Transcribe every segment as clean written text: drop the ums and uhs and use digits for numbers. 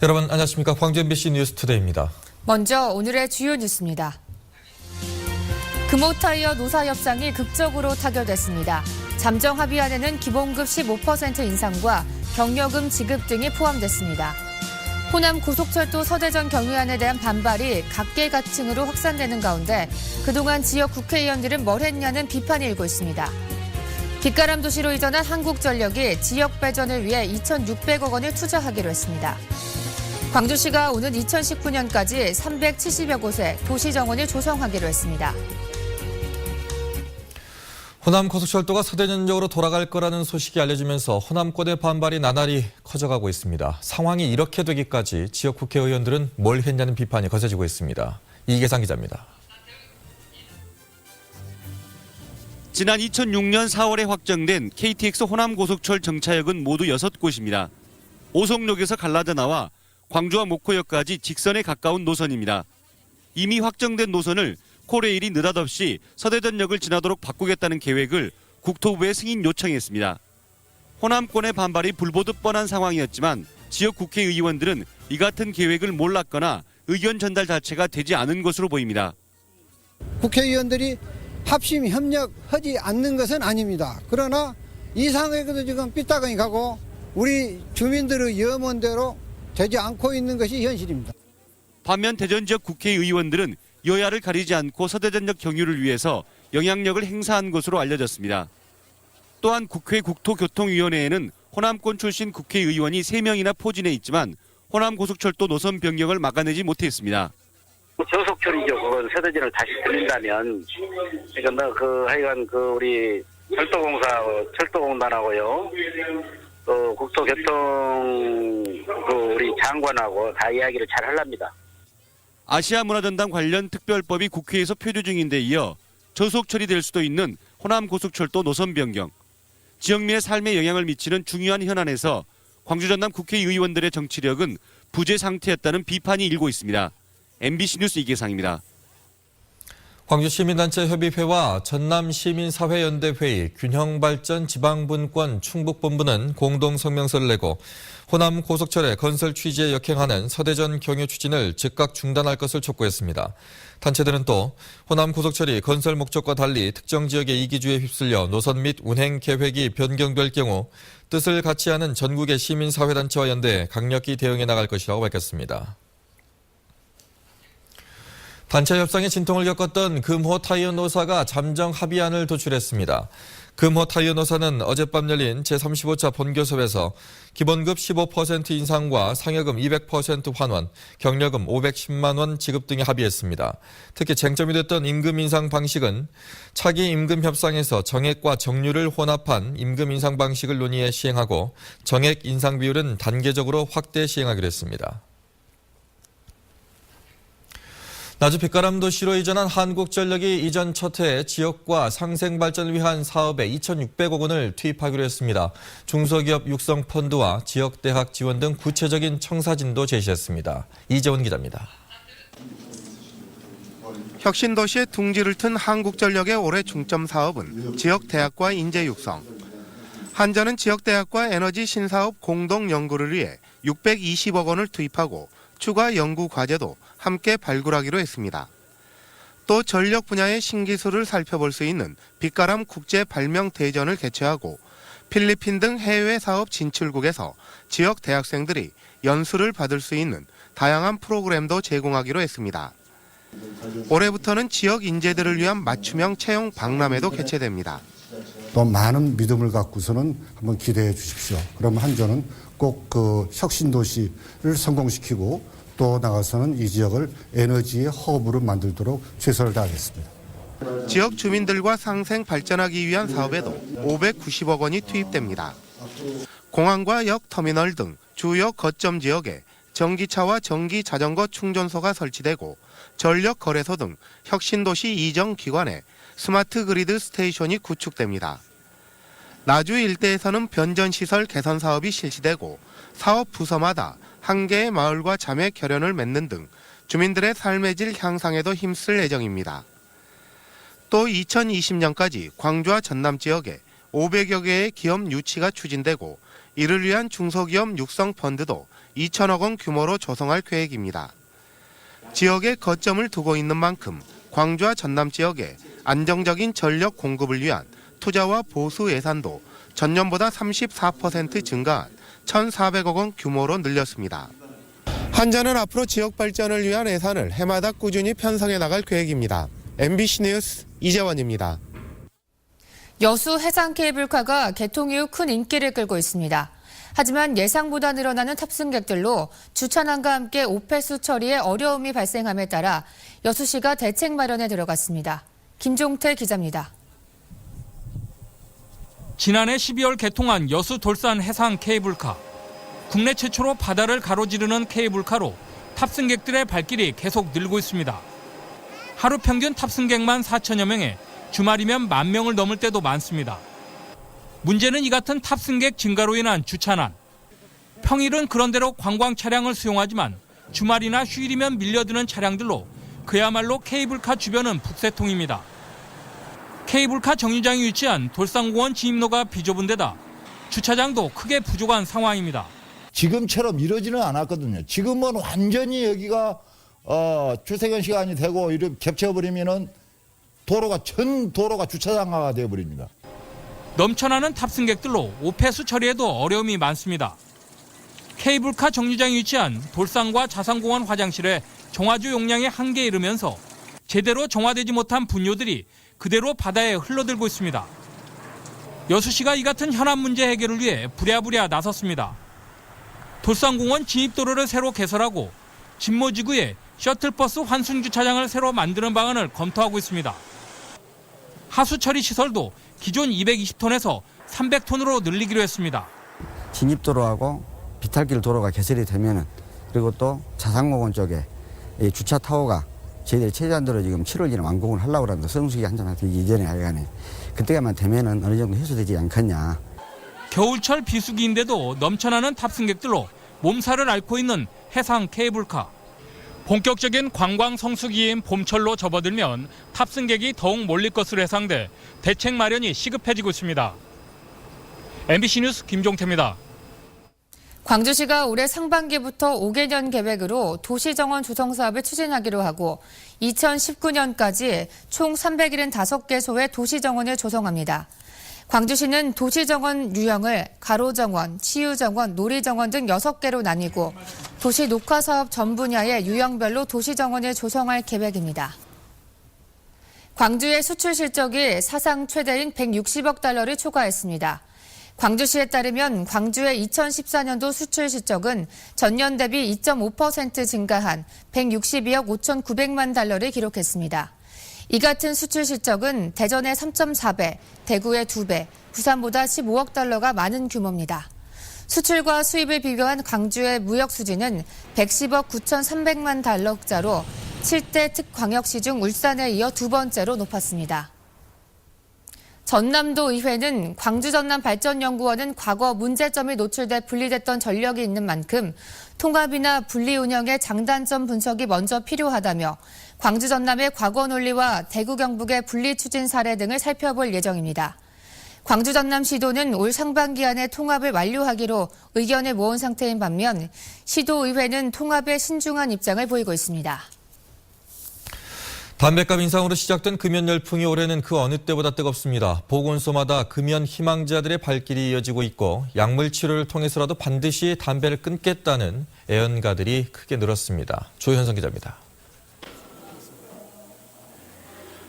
여러분 안녕하십니까. 광주 MBC 뉴스투데이입니다. 먼저 오늘의 주요 뉴스입니다. 금호타이어 노사 협상이 극적으로 타결됐습니다. 잠정 합의안에는 기본급 15% 인상과 경력금 지급 등이 포함됐습니다. 호남 고속철도 서대전 경유안에 대한 반발이 각계각층으로 확산되는 가운데 그동안 지역 국회의원들은 뭘 했냐는 비판이 일고 있습니다. 빛가람 도시로 이전한 한국전력이 지역 발전을 위해 2,600억 원을 투자하기로 했습니다. 광주시가 오는 2019년까지 370여 곳에 도시정원을 조성하기로 했습니다. 호남 고속철도가 서대전역으로 돌아갈 거라는 소식이 알려지면서 호남권의 반발이 나날이 커져가고 있습니다. 상황이 이렇게 되기까지 지역 국회의원들은 뭘 했냐는 비판이 거세지고 있습니다. 이계상 기자입니다. 지난 2006년 4월에 확정된 KTX 호남 고속철 정차역은 모두 6곳입니다. 오송역에서 갈라져 나와 광주와 목포역까지 직선에 가까운 노선입니다. 이미 확정된 노선을 코레일이 느닷없이 서대전역을 지나도록 바꾸겠다는 계획을 국토부에 승인 요청했습니다. 호남권의 반발이 불보듯 뻔한 상황이었지만 지역 국회의원들은 이 같은 계획을 몰랐거나 의견 전달 자체가 되지 않은 것으로 보입니다. 국회의원들이 합심 협력하지 않는 것은 아닙니다. 그러나 이 상황에도 지금 삐딱하게 가고 우리 주민들의 염원대로 되지 않고 있는 것이 현실입니다. 반면 대전 지역 국회의원들은 여야를 가리지 않고 서대전역 경유를 위해서 영향력을 행사한 것으로 알려졌습니다. 또한 국회 국토교통위원회에는 호남권 출신 국회의원이 3명이나 포진해 있지만 호남 고속철도 노선 변경을 막아내지 못했습니다. 저속철이죠. 그건 서대전을 다시 들린다면, 그러니까 하여간 우리 철도공사, 철도공단하고요, 국토교통 우리 장관하고 다 이야기를 잘 하랍니다. 아시아문화전당 관련 특별법이 국회에서 표류 중인데 이어 저속 처리될 수도 있는 호남 고속철도 노선 변경, 지역민의 삶에 영향을 미치는 중요한 현안에서 광주 전남 국회의원들의 정치력은 부재 상태였다는 비판이 일고 있습니다. MBC 뉴스 이계상입니다. 광주시민단체협의회와 전남시민사회연대회의 균형발전 지방분권 충북본부는 공동성명서를 내고 호남 고속철의 건설 취지에 역행하는 서대전 경유 추진을 즉각 중단할 것을 촉구했습니다. 단체들은 또 호남 고속철이 건설 목적과 달리 특정 지역의 이기주의에 휩쓸려 노선 및 운행 계획이 변경될 경우 뜻을 같이 하는 전국의 시민사회단체와 연대해 강력히 대응해 나갈 것이라고 밝혔습니다. 단체 협상에 진통을 겪었던 금호타이어 노사가 잠정 합의안을 도출했습니다. 금호타이어 노사는 어젯밤 열린 제35차 본교섭에서 기본급 15% 인상과 상여금 200% 환원, 경력금 510만 원 지급 등에 합의했습니다. 특히 쟁점이 됐던 임금 인상 방식은 차기 임금 협상에서 정액과 정률을 혼합한 임금 인상 방식을 논의해 시행하고 정액 인상 비율은 단계적으로 확대 시행하기로 했습니다. 나주 빛가람 도시로 이전한 한국전력이 이전 첫 해 지역과 상생 발전을 위한 사업에 2,600억 원을 투입하기로 했습니다. 중소기업 육성 펀드와 지역대학 지원 등 구체적인 청사진도 제시했습니다. 이재원 기자입니다. 혁신도시에 둥지를 튼 한국전력의 올해 중점 사업은 지역대학과 인재 육성. 한전은 지역대학과 에너지 신사업 공동 연구를 위해 620억 원을 투입하고 추가 연구 과제도 함께 발굴하기로 했습니다. 또 전력 분야의 신기술을 살펴볼 수 있는 빛가람 국제 발명 대전을 개최하고 필리핀 등 해외 사업 진출국에서 지역 대학생들이 연수를 받을 수 있는 다양한 프로그램도 제공하기로 했습니다. 올해부터는 지역 인재들을 위한 맞춤형 채용 박람회도 개최됩니다. 또 많은 믿음을 갖고서는 한번 기대해 주십시오. 그럼 한전은 꼭 혁신도시를 성공시키고 또 나가서는 이 지역을 에너지의 허브로 만들도록 최선을 다하겠습니다. 지역 주민들과 상생 발전하기 위한 사업에도 590억 원이 투입됩니다. 공항과 역 터미널 등 주요 거점 지역에 전기차와 전기 자전거 충전소가 설치되고 전력 거래소 등 혁신도시 이정 기관에 스마트 그리드 스테이션이 구축됩니다. 나주 일대에서는 변전시설 개선 사업이 실시되고 사업 부서마다 한 개의 마을과 자매 결연을 맺는 등 주민들의 삶의 질 향상에도 힘쓸 예정입니다. 또 2020년까지 광주와 전남 지역에 500여 개의 기업 유치가 추진되고 이를 위한 중소기업 육성 펀드도 2천억 원 규모로 조성할 계획입니다. 지역에 거점을 두고 있는 만큼 광주와 전남 지역에 안정적인 전력 공급을 위한 투자와 보수 예산도 전년보다 34% 증가한 1,400억 원 규모로 늘렸습니다. 한전은 앞으로 지역 발전을 위한 예산을 해마다 꾸준히 편성해 나갈 계획입니다. MBC 뉴스 이재원입니다. 여수 해상 케이블카가 개통 이후 큰 인기를 끌고 있습니다. 하지만 예상보다 늘어나는 탑승객들로 주차난과 함께 오폐수 처리에 어려움이 발생함에 따라 여수시가 대책 마련에 들어갔습니다. 김종태 기자입니다. 지난해 12월 개통한 여수 돌산 해상 케이블카. 국내 최초로 바다를 가로지르는 케이블카로 탑승객들의 발길이 계속 늘고 있습니다. 하루 평균 탑승객만 4천여 명에 주말이면 10,000명을 넘을 때도 많습니다. 문제는 이 같은 탑승객 증가로 인한 주차난. 평일은 그런대로 관광 차량을 수용하지만 주말이나 휴일이면 밀려드는 차량들로 그야말로 케이블카 주변은 북새통입니다. 케이블카 정류장이 위치한 돌산공원 진입로가 비좁은 데다 주차장도 크게 부족한 상황입니다. 지금처럼 이러지는 않았거든요. 지금은 완전히 여기가 출퇴근 시간이 되고 이렇게 겹쳐버리면은 전 도로가 주차장화가 되어버립니다. 넘쳐나는 탑승객들로 오폐수 처리에도 어려움이 많습니다. 케이블카 정류장이 위치한 돌산과 자산공원 화장실에 정화조 용량의 한계에 이르면서 제대로 정화되지 못한 분뇨들이 그대로 바다에 흘러들고 있습니다. 여수시가 이 같은 현안 문제 해결을 위해 부랴부랴 나섰습니다. 돌산공원 진입도로를 새로 개설하고 진모지구에 셔틀버스 환승주차장을 새로 만드는 방안을 검토하고 있습니다. 하수처리 시설도 기존 220톤에서 300톤으로 늘리기로 했습니다. 진입도로하고 비탈길 도로가 개설이 되면은 그리고 또 자산공원 쪽에 주차 타워가 저희들이 최대한도로 지금 7월에 완공을 하려고 하는데 성수기 한잔하기 이전에 하여간에 그때가만 되면은 어느 정도 해소되지 않겠냐. 겨울철 비수기인데도 넘쳐나는 탑승객들로 몸살을 앓고 있는 해상 케이블카. 본격적인 관광 성수기인 봄철로 접어들면 탑승객이 더욱 몰릴 것으로 예상돼 대책 마련이 시급해지고 있습니다. MBC 뉴스 김종태입니다. 광주시가 올해 상반기부터 5개년 계획으로 도시정원 조성 사업을 추진하기로 하고 2019년까지 총 375개소의 도시정원을 조성합니다. 광주시는 도시정원 유형을 가로정원, 치유정원, 놀이정원 등 6개로 나뉘고 도시 녹화사업 전 분야의 유형별로 도시정원을 조성할 계획입니다. 광주의 수출 실적이 사상 최대인 160억 달러를 초과했습니다. 광주시에 따르면 광주의 2014년도 수출 실적은 전년 대비 2.5% 증가한 162억 5,900만 달러를 기록했습니다. 이 같은 수출 실적은 대전의 3.4배, 대구의 2배, 부산보다 15억 달러가 많은 규모입니다. 수출과 수입을 비교한 광주의 무역 수지는 110억 9,300만 달러 흑자로 7대 특광역시 중 울산에 이어 두 번째로 높았습니다. 전남도 의회는 광주전남발전연구원은 과거 문제점이 노출돼 분리됐던 전력이 있는 만큼 통합이나 분리 운영의 장단점 분석이 먼저 필요하다며 광주 전남의 과거 논리와 대구 경북의 분리 추진 사례 등을 살펴볼 예정입니다. 광주 전남시도는 올 상반기 안에 통합을 완료하기로 의견을 모은 상태인 반면 시도의회는 통합에 신중한 입장을 보이고 있습니다. 담뱃값 인상으로 시작된 금연 열풍이 올해는 그 어느 때보다 뜨겁습니다. 보건소마다 금연 희망자들의 발길이 이어지고 있고 약물 치료를 통해서라도 반드시 담배를 끊겠다는 애연가들이 크게 늘었습니다. 조현성 기자입니다.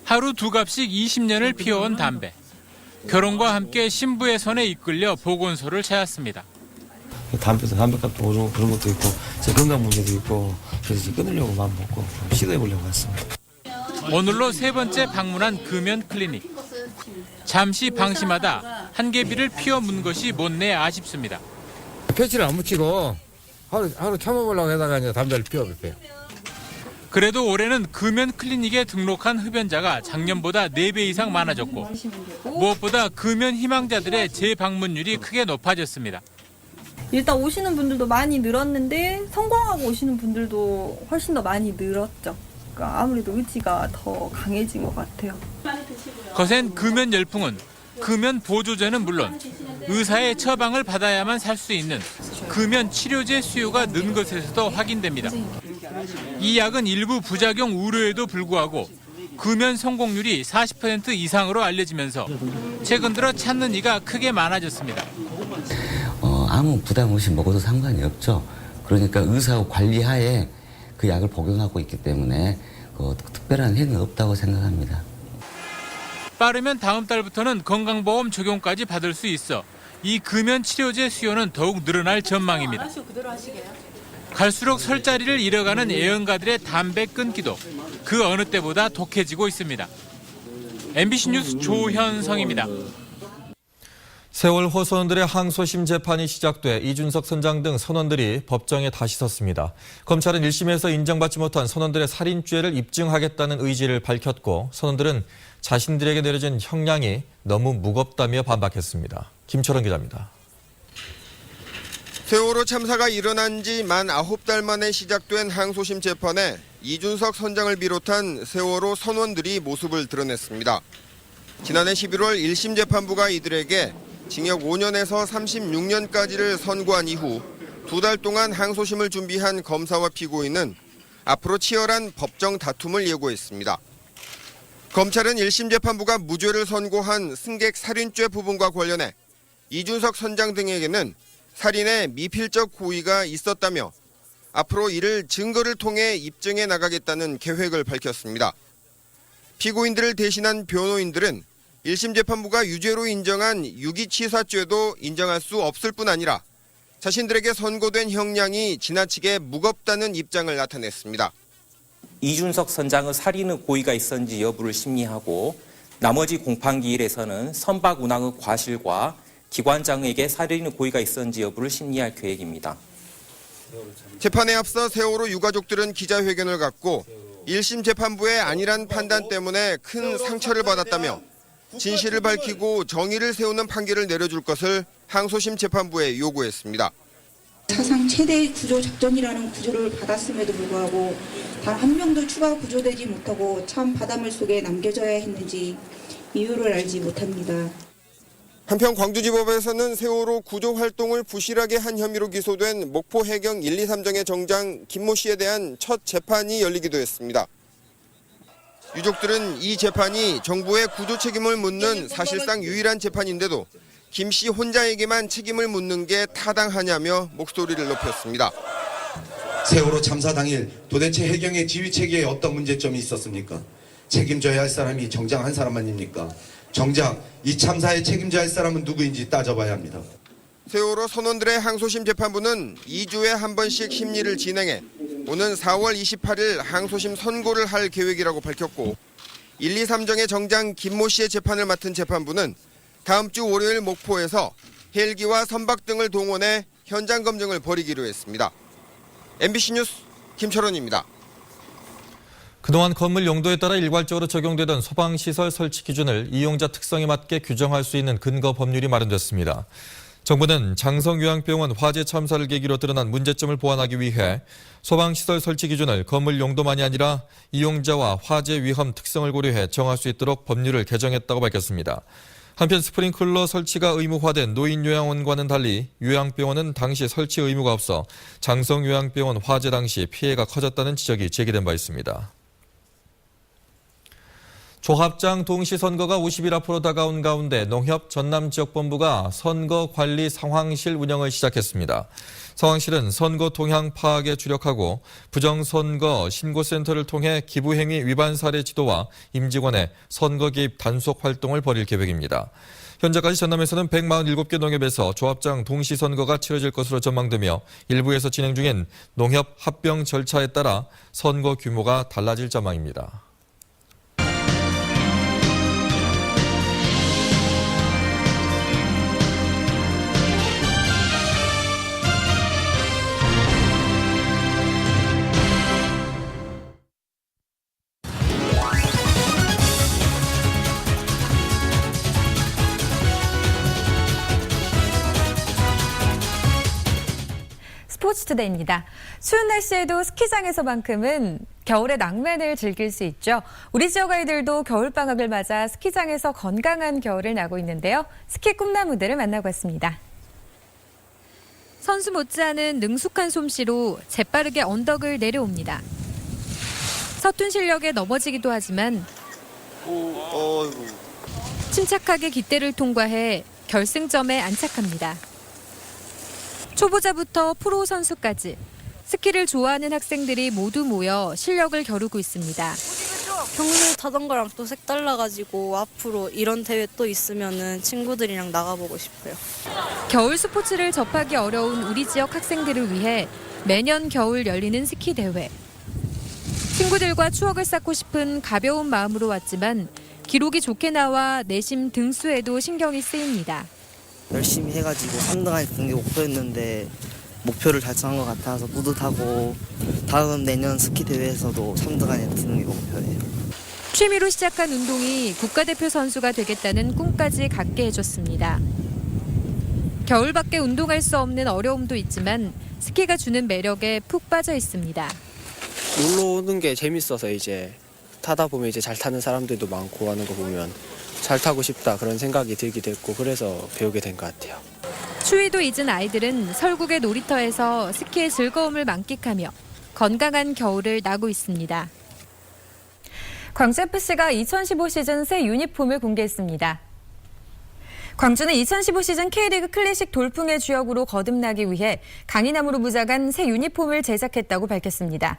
하루 두 갑씩 20년을 피워온 담배. 결혼과 함께 신부의 손에 이끌려 보건소를 찾았습니다. 담배값도 오르고 그런 것도 있고 제 건강 문제도 있고 그래서 끊으려고 마음 먹고 시도해보려고 왔습니다. 오늘로 세 번째 방문한 금연 클리닉. 잠시 방심하다 한개비를 피워 문 것이 못내 아쉽습니다. 패치를 안 묻히고 하루 참아보려고 하다가 이제 담배를 피워봤어요. 그래도 올해는 금연 클리닉에 등록한 흡연자가 작년보다 4배 이상 많아졌고 무엇보다 금연 희망자들의 재방문율이 크게 높아졌습니다. 일단 오시는 분들도 많이 늘었는데 성공하고 오시는 분들도 훨씬 더 많이 늘었죠. 그러니까 아무래도 의지가 더 강해진 것 같아요. 거센 금연 열풍은 금연 보조제는 물론 의사의 처방을 받아야만 살 수 있는 금연 치료제 수요가 는 것에서도 확인됩니다. 이 약은 일부 부작용 우려에도 불구하고 금연 성공률이 40% 이상으로 알려지면서 최근 들어 찾는 이가 크게 많아졌습니다. 아무 부담 없이 먹어도 상관이 없죠. 그러니까 의사 관리하에 그 약을 복용하고 있기 때문에 특별한 해는 없다고 생각합니다. 빠르면 다음 달부터는 건강보험 적용까지 받을 수 있어 이 금연 치료제 수요는 더욱 늘어날 전망입니다. 갈수록 설 자리를 잃어가는 애연가들의 담배 끊기도 그 어느 때보다 독해지고 있습니다. MBC 뉴스 조현성입니다. 세월 호선원들의 항소심 재판이 시작돼 이준석 선장 등 선원들이 법정에 다시 섰습니다. 검찰은 1심에서 인정받지 못한 선원들의 살인죄를 입증하겠다는 의지를 밝혔고 선원들은 자신들에게 내려진 형량이 너무 무겁다며 반박했습니다. 김철원 기자입니다. 세월호 참사가 일어난 지 만 9달 만에 시작된 항소심 재판에 이준석 선장을 비롯한 세월호 선원들이 모습을 드러냈습니다. 지난해 11월 1심 재판부가 이들에게 징역 5년에서 36년까지를 선고한 이후 2달 동안 항소심을 준비한 검사와 피고인은 앞으로 치열한 법정 다툼을 예고했습니다. 검찰은 1심 재판부가 무죄를 선고한 승객 살인죄 부분과 관련해 이준석 선장 등에게는 살인의 미필적 고의가 있었다며 앞으로 이를 증거를 통해 입증해 나가겠다는 계획을 밝혔습니다. 피고인들을 대신한 변호인들은 1심 재판부가 유죄로 인정한 유기치사죄도 인정할 수 없을 뿐 아니라 자신들에게 선고된 형량이 지나치게 무겁다는 입장을 나타냈습니다. 이준석 선장의 살인의 고의가 있었는지 여부를 심리하고 나머지 공판기일에서는 선박 운항의 과실과 기관장에게 살인의 고의가 있었는지 여부를 심리할 계획입니다. 재판에 앞서 세월호 유가족들은 기자회견을 갖고 1심 재판부의 안일한 판단 때문에 큰 상처를 받았다며 진실을 밝히고 정의를 세우는 판결을 내려줄 것을 항소심 재판부에 요구했습니다. 사상 최대 구조 작전이라는 구조를 받았음에도 불구하고 단 한 명도 추가 구조되지 못하고 참 바닷물 속에 남겨져야 했는지 이유를 알지 못합니다. 한편 광주지법에서는 세월호 구조 활동을 부실하게 한 혐의로 기소된 목포 해경 1, 2, 3정의 정장 김모 씨에 대한 첫 재판이 열리기도 했습니다. 유족들은 이 재판이 정부의 구조 책임을 묻는 사실상 유일한 재판인데도 김 씨 혼자에게만 책임을 묻는 게 타당하냐며 목소리를 높였습니다. 세월호 참사 당일 도대체 해경의 지휘 체계에 어떤 문제점이 있었습니까? 책임져야 할 사람이 정작 한 사람만입니까? 정작 이 참사에 책임져야 할 사람은 누구인지 따져봐야 합니다. 세월호 선원들의 항소심 재판부는 2주에 한 번씩 심리를 진행해 오는 4월 28일 항소심 선고를 할 계획이라고 밝혔고 1, 2, 3정의 정장 김모 씨의 재판을 맡은 재판부는 다음 주 월요일 목포에서 헬기와 선박 등을 동원해 현장 검증을 벌이기로 했습니다. MBC 뉴스 김철원입니다. 그동안 건물 용도에 따라 일괄적으로 적용되던 소방시설 설치 기준을 이용자 특성에 맞게 규정할 수 있는 근거 법률이 마련됐습니다. 정부는 장성요양병원 화재 참사를 계기로 드러난 문제점을 보완하기 위해 소방시설 설치 기준을 건물 용도만이 아니라 이용자와 화재 위험 특성을 고려해 정할 수 있도록 법률을 개정했다고 밝혔습니다. 한편 스프링클러 설치가 의무화된 노인요양원과는 달리 요양병원은 당시 설치 의무가 없어 장성요양병원 화재 당시 피해가 커졌다는 지적이 제기된 바 있습니다. 조합장 동시선거가 50일 앞으로 다가온 가운데 농협 전남지역본부가 선거관리 상황실 운영을 시작했습니다. 상황실은 선거 동향 파악에 주력하고 부정선거 신고센터를 통해 기부행위 위반 사례 지도와 임직원의 선거 개입 단속 활동을 벌일 계획입니다. 현재까지 전남에서는 147개 농협에서 조합장 동시선거가 치러질 것으로 전망되며 일부에서 진행 중인 농협 합병 절차에 따라 선거 규모가 달라질 전망입니다. 스포츠 스포츠투데이입니다. 추운 날씨에도 스키장에서만큼은 겨울의 낭만을 즐길 수 있죠. 우리 지역 아이들도 겨울방학을 맞아 스키장에서 건강한 겨울을 나고 있는데요. 스키 꿈나무들을 만나고 왔습니다. 선수 못지않은 능숙한 솜씨로 재빠르게 언덕을 내려옵니다. 서툰 실력에 넘어지기도 하지만 침착하게 깃대를 통과해 결승점에 안착합니다. 초보자부터 프로 선수까지 스키를 좋아하는 학생들이 모두 모여 실력을 겨루고 있습니다. 평소 타던 거랑 또 색달라가지고 앞으로 이런 대회 또 있으면은 친구들이랑 나가보고 싶어요. 겨울 스포츠를 접하기 어려운 우리 지역 학생들을 위해 매년 겨울 열리는 스키 대회. 친구들과 추억을 쌓고 싶은 가벼운 마음으로 왔지만 기록이 좋게 나와 내심 등수에도 신경이 쓰입니다. 열심히 해가지고 3등할 게 목표였는데 목표를 달성한 것 같아서 뿌듯하고 다음 내년 스키 대회에서도 3등 안에 드는 게 목표예요. 취미로 시작한 운동이 국가대표 선수가 되겠다는 꿈까지 갖게 해줬습니다. 겨울밖에 운동할 수 없는 어려움도 있지만 스키가 주는 매력에 푹 빠져 있습니다. 놀러 오는 게 재밌어서 이제 타다 보면 이제 잘 타는 사람들도 많고 하는 거 보면 잘 타고 싶다 그런 생각이 들기도 했고 그래서 배우게 된 것 같아요. 추위도 잊은 아이들은 설국의 놀이터에서 스키의 즐거움을 만끽하며 건강한 겨울을 나고 있습니다. 광주FC가 2015 시즌 새 유니폼을 공개했습니다. 광주는 2015 시즌 K리그 클래식 돌풍의 주역으로 거듭나기 위해 강인함으로 무장한 새 유니폼을 제작했다고 밝혔습니다.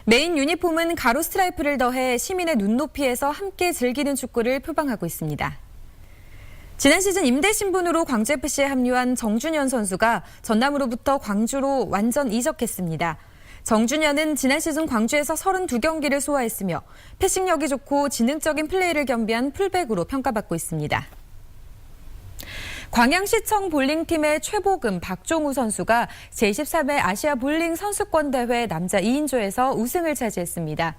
메인 유니폼은 가로 스트라이프를 더해 시민의 눈높이에서 함께 즐기는 축구를 표방하고 있습니다. 지난 시즌 임대 신분으로 광주FC에 합류한 정준현 선수가 전남으로부터 광주로 완전 이적했습니다. 정준현은 지난 시즌 광주에서 32경기를 소화했으며 패싱력이 좋고 지능적인 플레이를 겸비한 풀백으로 평가받고 있습니다. 광양시청 볼링팀의 최보금 박종우 선수가 제23회 아시아 볼링 선수권대회 남자 2인조에서 우승을 차지했습니다.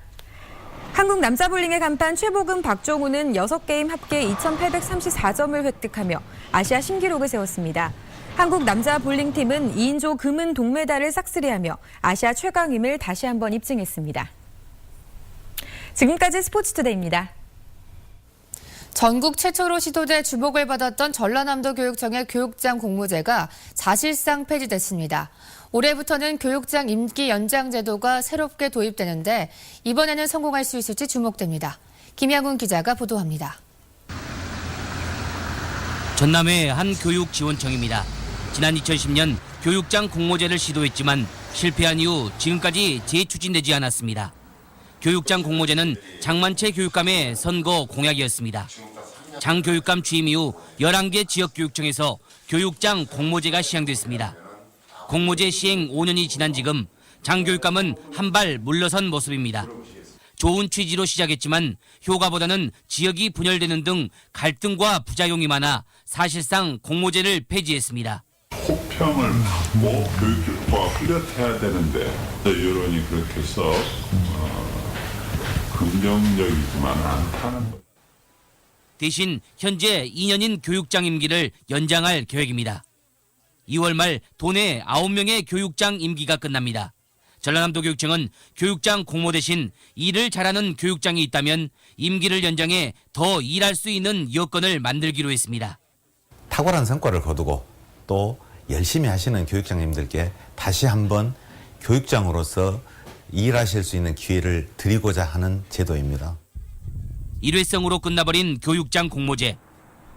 한국 남자 볼링의 간판 최보금 박종우는 6게임 합계 2,834점을 획득하며 아시아 신기록을 세웠습니다. 한국 남자 볼링팀은 2인조 금은 동메달을 싹쓸이하며 아시아 최강임을 다시 한번 입증했습니다. 지금까지 스포츠투데이입니다. 전국 최초로 시도돼 주목을 받았던 전라남도 교육청의 교육장 공모제가 사실상 폐지됐습니다. 올해부터는 교육장 임기 연장 제도가 새롭게 도입되는데 이번에는 성공할 수 있을지 주목됩니다. 김양훈 기자가 보도합니다. 전남의 한 교육지원청입니다. 지난 2010년 교육장 공모제를 시도했지만 실패한 이후 지금까지 재추진되지 않았습니다. 교육장 공모제는 장만채 교육감의 선거 공약이었습니다. 장 교육감 취임 이후 11개 지역교육청에서 교육장 공모제가 시행됐습니다. 공모제 시행 5년이 지난 지금 장 교육감은 한 발 물러선 모습입니다. 좋은 취지로 시작했지만 효과보다는 지역이 분열되는 등 갈등과 부작용이 많아 사실상 공모제를 폐지했습니다. 혹평을 받고 교육 결과가 뚜렷해야 되는데 여론이 그렇게 해서 긍정적이지만 않다는 것. 대신 현재 2년인 교육장 임기를 연장할 계획입니다. 2월 말 도내 9명의 교육장 임기가 끝납니다. 전라남도 교육청은 교육장 공모 대신 일을 잘하는 교육장이 있다면 임기를 연장해 더 일할 수 있는 여건을 만들기로 했습니다. 탁월한 성과를 거두고 또 열심히 하시는 교육장님들께 다시 한번 교육장으로서 일하실 수 있는 기회를 드리고자 하는 제도입니다. 일회성으로 끝나버린 교육장 공모제.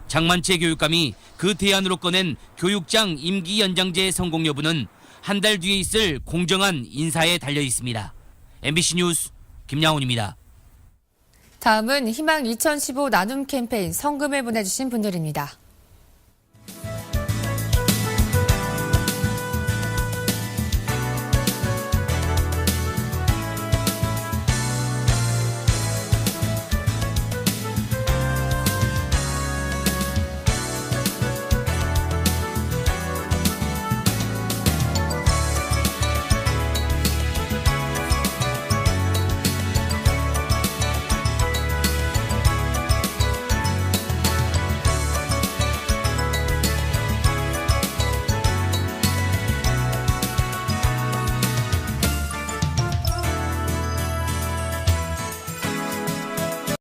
장만채 교육감이 그 대안으로 꺼낸 교육장 임기 연장제 성공 여부는 한 달 뒤에 있을 공정한 인사에 달려 있습니다. MBC 뉴스 김양훈입니다. 다음은 희망 2015 나눔 캠페인 성금을 보내주신 분들입니다.